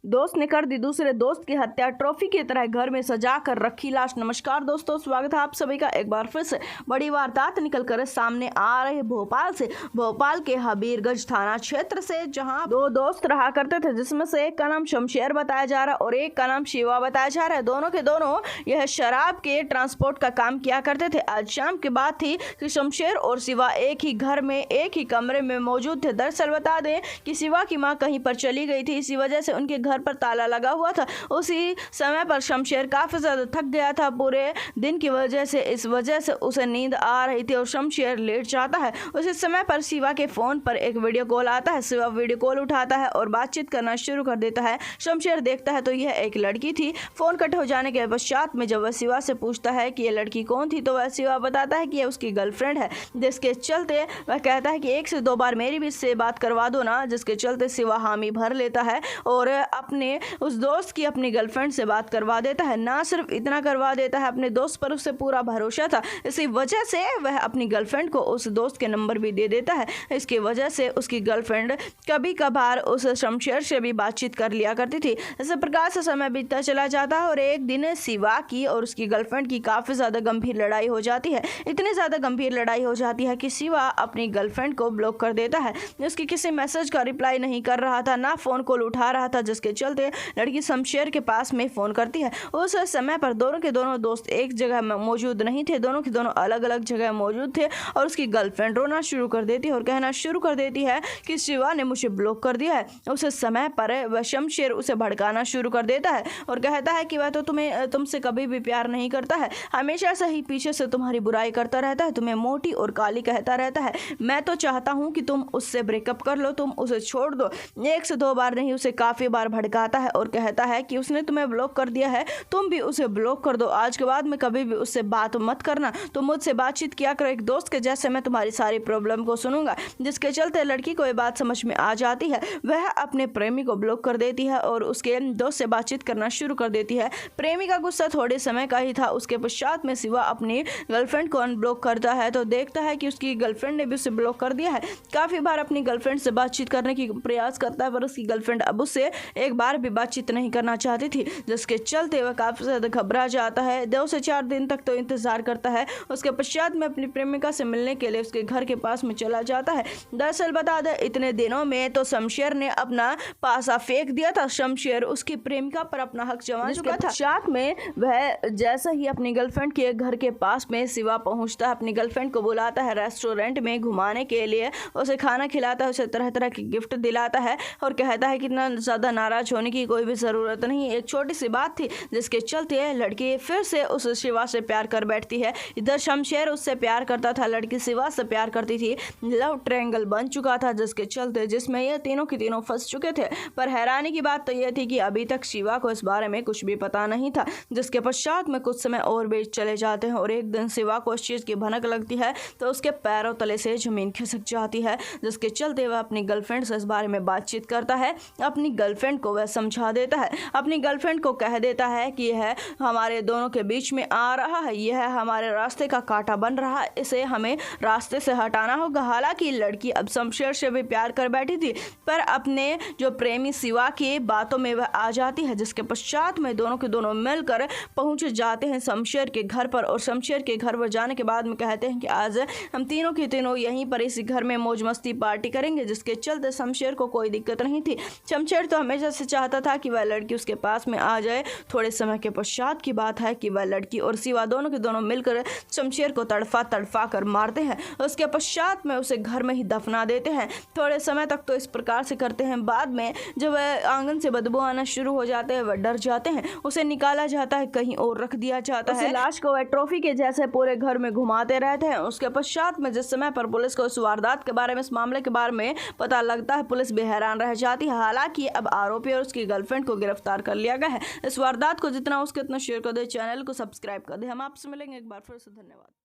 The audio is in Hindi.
दोस्त ने कर दी दूसरे दोस्त की हत्या, ट्रॉफी की तरह घर में सजा कर रखी लाश। नमस्कार दोस्तों, स्वागत है आप सभी का एक बार फिर से बड़ी वारदात निकल कर सामने आ रहे भोपाल से। भोपाल के हबीरगंज थाना क्षेत्र से, जहां दो दोस्त रहा करते थे, जिसमें से एक का नाम शमशेर बताया जा रहा है और एक का नाम शिवा बताया जा रहा है। दोनों के दोनों यह शराब के ट्रांसपोर्ट का काम किया करते थे। आज शाम की बात थी कि शमशेर और शिवा एक ही घर में एक ही कमरे में मौजूद थे। दरअसल बता दें कि शिवा की मां कहीं पर चली गई थी, इसी वजह से उनके घर पर ताला लगा हुआ था। उसी समय पर शमशेर काफी ज्यादा थक गया था पूरे दिन की वजह से, इस वजह से उसे नींद आ रही थी और शमशेर लेट जाता है। उसी समय पर शिवा के फोन पर एक वीडियो कॉल आता है। शिवा वीडियो कॉल उठाता है और बातचीत करना शुरू कर देता है। शमशेर देखता है तो यह एक लड़की थी। फोन कट हो जाने के पश्चात में जब वह शिवा से पूछता है कि यह लड़की कौन थी, तो वह शिवा बताता है कि यह उसकी गर्लफ्रेंड है, जिसके चलते वह कहता है कि 1 से 2 बार मेरी भी से बात करवा दो ना, जिसके चलते शिवा हामी भर लेता है और अपने उस दोस्त की अपनी गर्लफ्रेंड से बात करवा देता है। ना सिर्फ इतना करवा देता है, अपने दोस्त पर उससे पूरा भरोसा था, इसी वजह से वह अपनी गर्लफ्रेंड को उस दोस्त के नंबर भी दे देता है। इसकी वजह से उसकी गर्लफ्रेंड कभी कभार उस शमशेर से भी बातचीत कर लिया करती थी। इस प्रकार से समय बीतता चला जाता है और एक दिन शिवा की और उसकी गर्लफ्रेंड की काफी ज्यादा गंभीर लड़ाई हो जाती है। इतनी ज्यादा गंभीर लड़ाई हो जाती है कि शिवा अपनी गर्लफ्रेंड को ब्लॉक कर देता है। उसकी किसी मैसेज का रिप्लाई नहीं कर रहा था, ना फोन कॉल उठा रहा था, जिसके चलते लड़की शमशेर के पास में फोन करती है। उस समय पर दोनों के दोनों दोस्त एक जगह में मौजूद नहीं थे, दोनों के दोनों अलग अलग जगह मौजूद थे और उसकी गर्लफ्रेंड रोना शुरू कर देती है और कहना शुरू कर देती है कि शिवा ने मुझे ब्लॉक कर दिया है। उस समय पर वह शमशेर उसे भड़काना शुरू कर देता है और कहता है कि वह तो तुमसे कभी भी प्यार नहीं करता है, हमेशा से ही पीछे से तुम्हारी बुराई करता रहता है, तुम्हें मोटी और काली कहता रहता है। मैं तो चाहता हूँ कि तुम उससे ब्रेकअप कर लो, तुम उसे छोड़ दो। 1 से 2 बार नहीं, उसे काफी बार भड़काता है और कहता है कि उसने तुम्हें ब्लॉक कर दिया है, तुम भी उसे ब्लॉक कर दो। आज के बाद में कभी भी उससे बात मत करना, तुम मुझसे बातचीत किया करो एक दोस्त के जैसे, मैं तुम्हारी सारी प्रॉब्लम को सुनूंगा। जिसके चलते लड़की को ये बात समझ में आ जाती है, वह अपने प्रेमी को ब्लॉक कर देती है और उसके दोस्त से बातचीत करना शुरू कर देती है। प्रेमी का गुस्सा थोड़े समय का ही था। उसके पश्चात में शिवा अपनी गर्लफ्रेंड को अनब्लॉक करता है तो देखता है कि उसकी गर्लफ्रेंड ने भी उसे ब्लॉक कर दिया है। काफी बार अपनी गर्लफ्रेंड से बातचीत करने की प्रयास करता है, पर उसकी गर्लफ्रेंड अब उससे एक बार भी बातचीत नहीं करना चाहती थी, जिसके चलते वह काफी ज्यादा घबरा जाता है। 2 से 4 दिन तक तो इंतजार करता है। उसके पश्चात में अपनी प्रेमिका से मिलने के लिए उसके घर के पास में चला जाता है। दरअसल बता दें, इतने दिनों में तो शमशेर ने अपना पासा फेंक दिया था। शमशेर उसकी प्रेमिका पर अपना हक जमा चुका था। पश्चात में वह जैसे ही अपनी गर्लफ्रेंड के घर के पास में शिवा पहुंचता है, अपनी गर्लफ्रेंड को बुलाता है रेस्टोरेंट में घुमाने के लिए, उसे खाना खिलाता है, उसे तरह तरह की गिफ्ट दिलाता है और कहता है कि इतना ज्यादा नाराज होने की कोई भी जरूरत नहीं, एक छोटी सी बात थी, जिसके चलते लड़की फिर से उस शिवा से प्यार कर बैठती है। इधर शमशेर उससे प्यार करता था, लड़की शिवा से प्यार करती थी। लव ट्रायंगल बन चुका था, जिसके चलते जिसमें ये तीनों की तीनों फंस चुके थे। पर हैरानी की बात तो यह थी कि अभी तक शिवा को इस बारे में कुछ भी पता नहीं था। जिसके पश्चात में कुछ समय और बीत चले जाते हैं और एक दिन शिवा को इस चीज की भनक लगती है तो उसके पैरों तले से जमीन खिसक जाती है, जिसके चलते वह अपनी गर्लफ्रेंड से इस बारे में बातचीत करता है। अपनी गर्लफ्रेंड को वह समझा देता है, अपनी गर्लफ्रेंड को कह देता है कि यह हमारे दोनों के बीच में आ रहा है, यह हमारे रास्ते का कांटा बन रहा है, इसे हमें रास्ते से हटाना होगा। हालांकि लड़की अब शमशेर से भी प्यार कर बैठी थी, पर अपने जो प्रेमी शिवा की बातों में वह आ जाती है, जिसके पश्चात में दोनों के दोनों मिलकर पहुंच जाते हैं शमशेर के घर पर और शमशेर के घर पर जाने के बाद में कहते हैं कि आज हम तीनों के तीनों यहीं पर इसी घर में मौज मस्ती पार्टी करेंगे। जिसके चलते शमशेर को कोई दिक्कत नहीं थी। शमशेर तो हमेशा से चाहता था कि वह लड़की उसके पास में आ जाए। थोड़े समय के पश्चात की बात है कि वह लड़की और शिवा दोनों के दोनों मिलकर शमशेर को तड़फा तड़फा कर मारते हैं। उसके पश्चात में उसे घर में ही दफना देते हैं। थोड़े समय तक तो इस प्रकार से करते हैं, बाद में जब वह आंगन से बदबू आना शुरू हो जाते हैं, वह डर जाते हैं, उसे निकाला जाता है, कहीं और रख दिया जाता है। लाश को वह ट्रॉफी के जैसे पूरे घर में घुमाते रहते हैं। उसके पश्चात में जिस समय पर पुलिस को इस वारदात के बारे में, इस मामले के बारे में पता लगता है, पुलिस भी हैरान रह जाती है। हालांकि अब आरोपी और उसकी गर्लफ्रेंड को गिरफ्तार कर लिया गया है। इस वारदात को जितना उसके उतना शेयर कर दे, चैनल को सब्सक्राइब कर दे। हम आपसे मिलेंगे एक बार फिर से। धन्यवाद।